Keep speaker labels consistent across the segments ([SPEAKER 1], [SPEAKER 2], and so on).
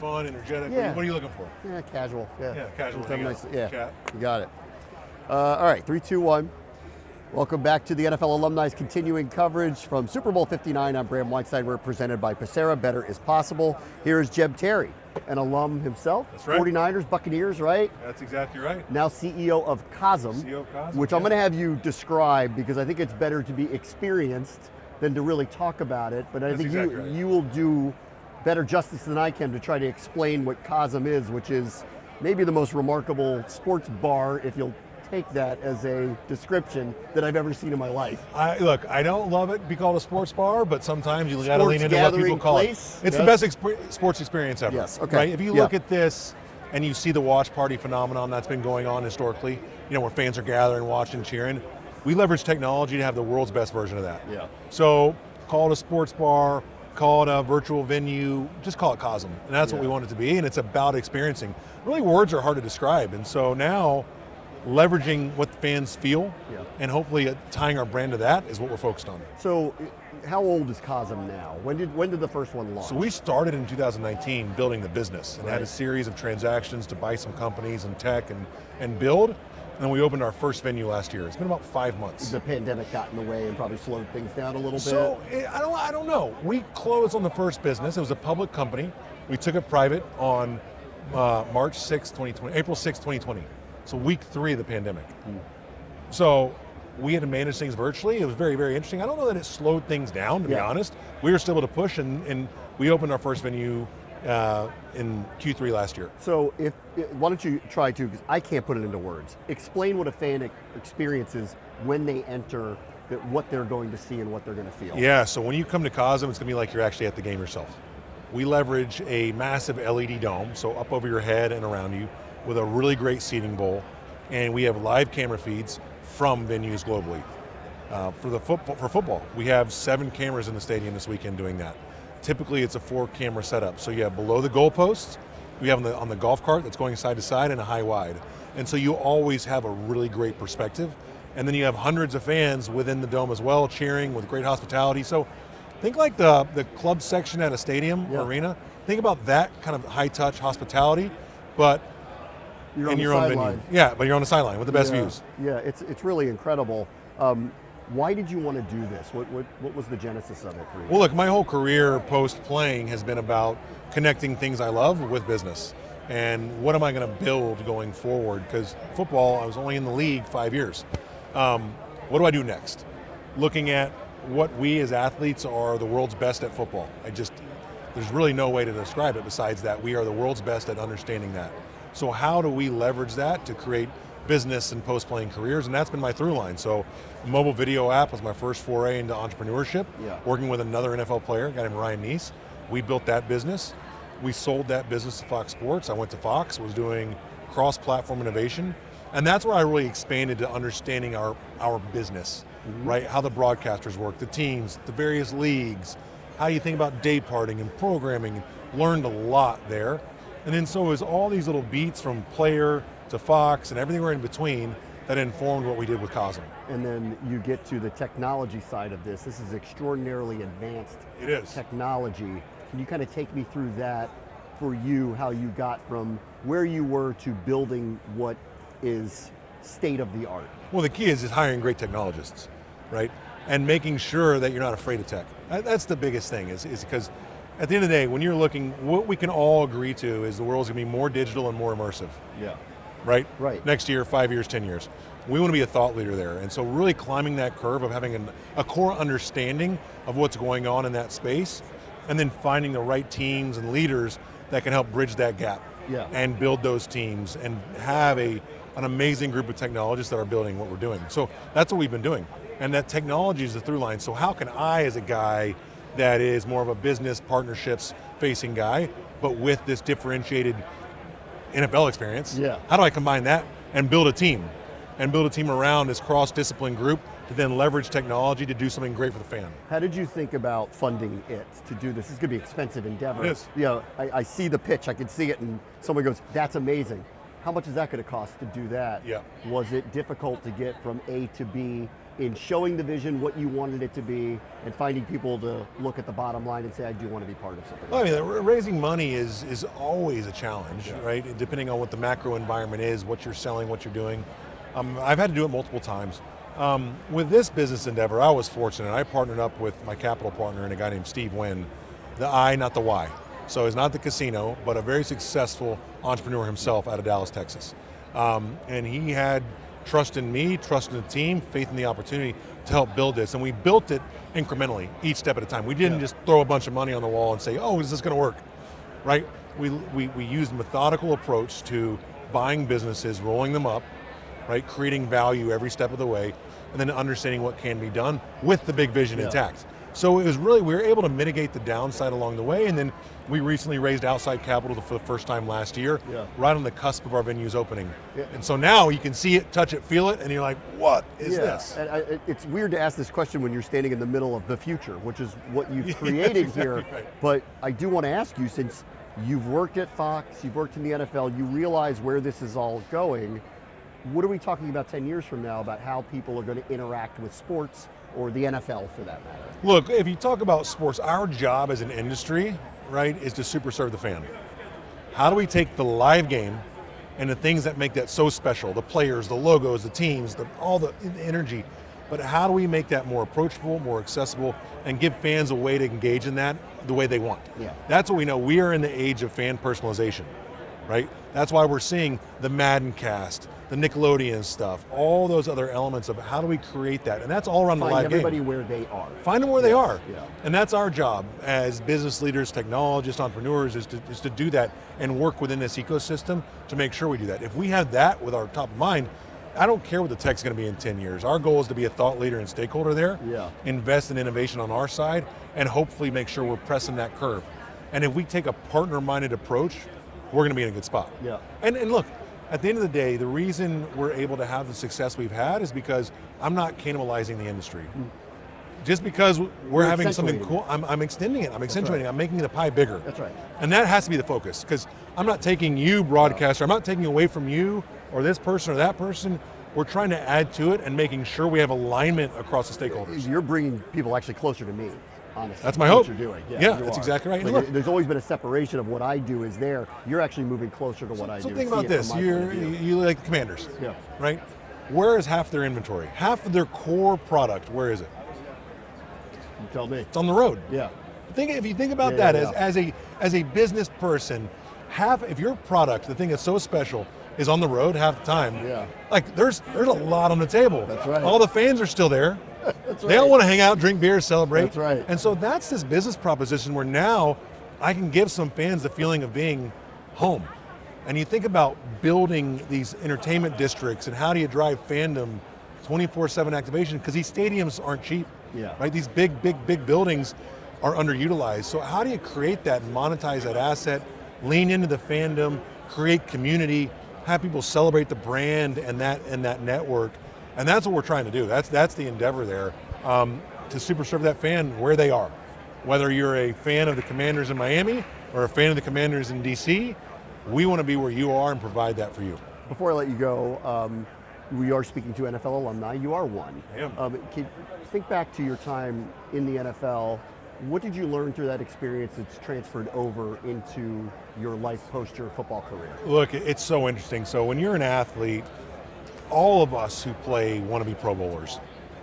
[SPEAKER 1] fun, energetic.
[SPEAKER 2] Yeah.
[SPEAKER 1] What are you looking for?
[SPEAKER 2] Yeah, casual.
[SPEAKER 1] Yeah, casual.
[SPEAKER 2] Let's have a nice, yeah,
[SPEAKER 1] Chat.
[SPEAKER 2] you got it. All right, 3, 2, 1. Welcome back to the NFL Alumni's continuing coverage from Super Bowl 59. I'm Bram Weinstein. We're presented by Pacera. Better is possible. Here's Jeb Terry, an alum himself.
[SPEAKER 1] That's right.
[SPEAKER 2] 49ers, Buccaneers, right?
[SPEAKER 1] That's exactly right.
[SPEAKER 2] Now CEO of Cosm, which I'm going to have you describe because I think it's better to be experienced than to really talk about it. But I think you will do better justice than I can to try to explain what Cosm is, which is maybe the most remarkable sports bar, if you'll take that as a description, that I've ever seen in my life.
[SPEAKER 1] Look, I don't love it be called a sports bar, but sometimes you got to lean into what people call
[SPEAKER 2] place.
[SPEAKER 1] it. It's the best sports experience ever.
[SPEAKER 2] Yes, okay.
[SPEAKER 1] Right? If you look at this and you see the watch party phenomenon that's been going on historically, where fans are gathering, watching, cheering, we leverage technology to have the world's best version of that.
[SPEAKER 2] Yeah.
[SPEAKER 1] So call it a sports bar, call it a virtual venue, just call it Cosm. And that's what we want it to be, and it's about experiencing. Really, words are hard to describe, and so now leveraging what the fans feel and hopefully tying our brand to that is what we're focused on.
[SPEAKER 2] So how old is Cosm now? When did the first one launch?
[SPEAKER 1] So we started in 2019 building the business and had a series of transactions to buy some companies and tech and build. And we opened our first venue last year. It's been about 5 months.
[SPEAKER 2] The pandemic got in the way and probably slowed things down a little bit.
[SPEAKER 1] So I don't know. We closed on the first business. It was a public company. We took it private on March 6, 2020, April 6, 2020. So week 3 of the pandemic. So we had to manage things virtually. It was very, very interesting. I don't know that it slowed things down, to be honest. We were still able to push, and we opened our first venue in Q3 last year.
[SPEAKER 2] So why don't you try to, because I can't put it into words, explain what a fan experiences when they enter, what they're going to see and what they're going to feel.
[SPEAKER 1] Yeah, so when you come to Cosm, it's going to be like you're actually at the game yourself. We leverage a massive LED dome, so up over your head and around you, with a really great seating bowl, and we have live camera feeds from venues globally. For football, we have 7 cameras in the stadium this weekend doing that. Typically, it's a 4-camera setup. So you have below the goalposts, we have on the golf cart that's going side to side, and a high wide. And so you always have a really great perspective. And then you have hundreds of fans within the dome as well, cheering with great hospitality. So think like the club section at a stadium or arena. Think about that kind of high-touch hospitality, but
[SPEAKER 2] you're
[SPEAKER 1] in
[SPEAKER 2] on
[SPEAKER 1] your
[SPEAKER 2] the
[SPEAKER 1] own venue.
[SPEAKER 2] sideline.
[SPEAKER 1] Yeah, but you're on the sideline with the best views.
[SPEAKER 2] Yeah, it's really incredible. Why did you want to do this? What was the genesis of it for you?
[SPEAKER 1] Well, look, my whole career post-playing has been about connecting things I love with business. And what am I going to build going forward? Because football, I was only in the league 5 years. What do I do next? Looking at what we as athletes are the world's best at football. There's really no way to describe it besides that we are the world's best at understanding that. So how do we leverage that to create business and post-playing careers? And that's been my through line. So mobile video app was my first foray into entrepreneurship, working with another NFL player, a guy named Ryan Neese. We built that business. We sold that business to Fox Sports. I went to Fox, was doing cross-platform innovation. And that's where I really expanded to understanding our business, right? How the broadcasters work, the teams, the various leagues, how you think about day parting and programming. Learned a lot there. And then so it was all these little beats from player to Fox and everything in between that informed what we did with Cosm.
[SPEAKER 2] And then you get to the technology side of this. This is extraordinarily advanced technology. Can you kind of take me through that for you, how you got from where you were to building what is state of the art?
[SPEAKER 1] Well, the key is hiring great technologists, right? And making sure that you're not afraid of tech. That's the biggest thing is because at the end of the day, when you're looking, what we can all agree to is the world's gonna be more digital and more immersive.
[SPEAKER 2] Yeah.
[SPEAKER 1] Right?
[SPEAKER 2] Right.
[SPEAKER 1] Next year, 5 years, 10 years. We want to be a thought leader there. And so really climbing that curve of having a core understanding of what's going on in that space, and then finding the right teams and leaders that can help bridge that gap and build those teams and have an amazing group of technologists that are building what we're doing. So that's what we've been doing. And that technology is the through line. So how can I, as a guy that is more of a business partnerships facing guy, but with this differentiated NFL experience, how do I combine that and build a team around this cross-discipline group to then leverage technology to do something great for the fan?
[SPEAKER 2] How did you think about funding it to do this? This is going to be an expensive endeavor.
[SPEAKER 1] It is.
[SPEAKER 2] I see the pitch, I can see it, and someone goes, that's amazing. How much is that going to cost to do that?
[SPEAKER 1] Yeah.
[SPEAKER 2] Was it difficult to get from A to B in showing the vision, what you wanted it to be, and finding people to look at the bottom line and say, I do want to be part of something.
[SPEAKER 1] Well, I mean, raising money is always a challenge, right? Depending on what the macro environment is, what you're selling, what you're doing. I've had to do it multiple times. With this business endeavor, I was fortunate. I partnered up with my capital partner and a guy named Steve Wynn, the I, not the Y. So he's not the casino, but a very successful entrepreneur himself out of Dallas, Texas. And he had trust in me, trust in the team, faith in the opportunity to help build this. And we built it incrementally, each step at a time. We didn't just throw a bunch of money on the wall and say, oh, is this going to work? Right? We used a methodical approach to buying businesses, rolling them up, right? Creating value every step of the way, and then understanding what can be done with the big vision intact. So it was really, we were able to mitigate the downside along the way, and then we recently raised outside capital for the first time last year, right on the cusp of our venues opening. And so now you can see it, touch it, feel it, and you're like, what is this?
[SPEAKER 2] And it's weird to ask this question when you're standing in the middle of the future, which is what you've created here. Right. But I do want to ask you, since you've worked at Fox, you've worked in the NFL, you realize where this is all going. What are we talking about 10 years from now about how people are going to interact with sports, or the NFL for that matter?
[SPEAKER 1] Look, if you talk about sports, our job as an industry, right, is to super serve the fan. How do we take the live game and the things that make that so special, the players, the logos, the teams, all the energy, but how do we make that more approachable, more accessible, and give fans a way to engage in that the way they want? That's what we know. We are in the age of fan personalization, right? That's why we're seeing the Madden cast, the Nickelodeon stuff, all those other elements of how do we create that, and that's all around the live game.
[SPEAKER 2] Find everybody where they are.
[SPEAKER 1] Find them where they are, and that's our job as business leaders, technologists, entrepreneurs, is to do that and work within this ecosystem to make sure we do that. If we have that with our top of mind, I don't care what the tech's going to be in 10 years. Our goal is to be a thought leader and stakeholder there, invest in innovation on our side, and hopefully make sure we're pressing that curve. And if we take a partner-minded approach, we're going to be in a good spot. And look, at the end of the day, the reason we're able to have the success we've had is because I'm not cannibalizing the industry. Just because we're having something cool, I'm extending it, I'm accentuating it, I'm making the pie bigger.
[SPEAKER 2] That's right.
[SPEAKER 1] And that has to be the focus, because I'm not taking you, broadcaster, I'm not taking away from you or this person or that person. We're trying to add to it and making sure we have alignment across the stakeholders.
[SPEAKER 2] You're bringing people actually closer to me. Honestly,
[SPEAKER 1] that's my hope.
[SPEAKER 2] What you're doing.
[SPEAKER 1] That's exactly right.
[SPEAKER 2] Like, there's always been a separation of what I do is there. You're actually moving closer to what I do.
[SPEAKER 1] So think about this. You like the Commanders, right? Where is half their inventory? Half of their core product, where is it?
[SPEAKER 2] You tell me.
[SPEAKER 1] It's on the road. If you think about that as a business person, if your product, the thing that's so special, is on the road half the time, like there's a lot on the table.
[SPEAKER 2] That's right.
[SPEAKER 1] All the fans are still there.
[SPEAKER 2] That's right.
[SPEAKER 1] They all want to hang out, drink beer, celebrate.
[SPEAKER 2] That's right.
[SPEAKER 1] And so that's this business proposition where now I can give some fans the feeling of being home. And you think about building these entertainment districts and how do you drive fandom, 24/7 activation, because these stadiums aren't cheap. Right? These big buildings are underutilized. So how do you create that and monetize that asset, lean into the fandom, create community, have people celebrate the brand and that network? And that's what we're trying to do. That's the endeavor there, to super serve that fan where they are. Whether you're a fan of the Commanders in Miami or a fan of the Commanders in DC, we want to be where you are and provide that for you.
[SPEAKER 2] Before I let you go, we are speaking to NFL alumni. You are one.
[SPEAKER 1] I am.
[SPEAKER 2] Think back to your time in the NFL. What did you learn through that experience that's transferred over into your life post your football career?
[SPEAKER 1] Look, it's so interesting. So when you're an athlete, all of us who play want to be Pro Bowlers,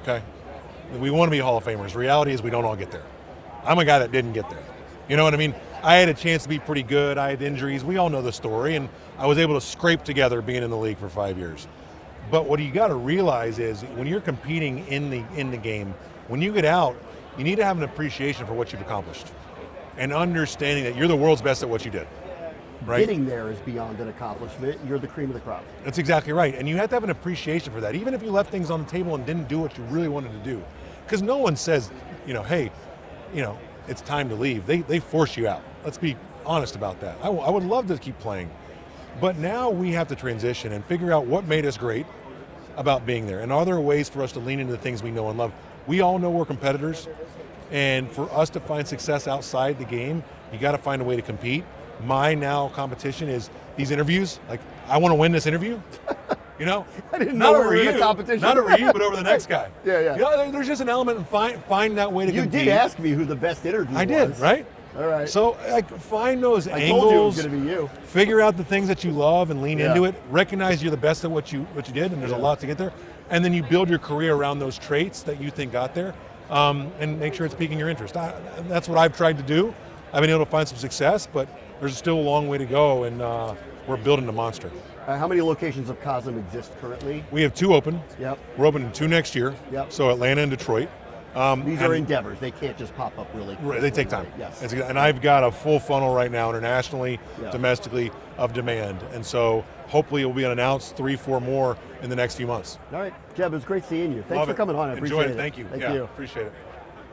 [SPEAKER 1] okay? We want to be Hall of Famers. Reality is we don't all get there. I'm a guy that didn't get there. You know what I mean? I had a chance to be pretty good. I had injuries. We all know the story, and I was able to scrape together being in the league for 5 years. But what you got to realize is when you're competing in the game, when you get out, you need to have an appreciation for what you've accomplished and understanding that you're the world's best at what you did. Right?
[SPEAKER 2] Getting there is beyond an accomplishment. You're the cream of the crop.
[SPEAKER 1] That's exactly right. And you have to have an appreciation for that, even if you left things on the table and didn't do what you really wanted to do. Because no one says, hey, it's time to leave. They force you out. Let's be honest about that. I would love to keep playing. But now we have to transition and figure out what made us great about being there. And are there ways for us to lean into the things we know and love? We all know we're competitors. And for us to find success outside the game, you got to find a way to compete. My now competition is these interviews. Like, I want to win this interview. You know,
[SPEAKER 2] I didn't
[SPEAKER 1] not
[SPEAKER 2] know we
[SPEAKER 1] over
[SPEAKER 2] were in
[SPEAKER 1] you,
[SPEAKER 2] a competition.
[SPEAKER 1] not over you, but over the next guy.
[SPEAKER 2] Yeah.
[SPEAKER 1] You know, there's just an element in find that way to
[SPEAKER 2] You
[SPEAKER 1] compete.
[SPEAKER 2] did ask me who the best interview was.
[SPEAKER 1] I did, right?
[SPEAKER 2] All right.
[SPEAKER 1] So like, find those
[SPEAKER 2] I
[SPEAKER 1] angles.
[SPEAKER 2] told you it was going to be you.
[SPEAKER 1] Figure out the things that you love and lean
[SPEAKER 2] Yeah.
[SPEAKER 1] into it. Recognize you're the best at what you did, and there's a lot to get there. And then you build your career around those traits that you think got there, and make sure it's piquing your interest. That's what I've tried to do. I've been able to find some success, but there's still a long way to go, and we're building a monster.
[SPEAKER 2] How many locations of Cosm exist currently?
[SPEAKER 1] We have 2 open.
[SPEAKER 2] Yep.
[SPEAKER 1] We're opening 2 next year.
[SPEAKER 2] Yep.
[SPEAKER 1] So Atlanta and Detroit.
[SPEAKER 2] These are endeavors. They can't just pop up really quickly.
[SPEAKER 1] They take time.
[SPEAKER 2] Yes.
[SPEAKER 1] And I've got a full funnel right now, internationally,
[SPEAKER 2] Yeah.
[SPEAKER 1] domestically, of demand. And so hopefully it will be announced 3-4 more in the next few months.
[SPEAKER 2] All right. Jeb, it was great seeing you. Thanks
[SPEAKER 1] Love
[SPEAKER 2] for
[SPEAKER 1] it.
[SPEAKER 2] coming on. I
[SPEAKER 1] Enjoyed
[SPEAKER 2] appreciate it.
[SPEAKER 1] Thank you.
[SPEAKER 2] Thank
[SPEAKER 1] Yeah,
[SPEAKER 2] you.
[SPEAKER 1] appreciate it.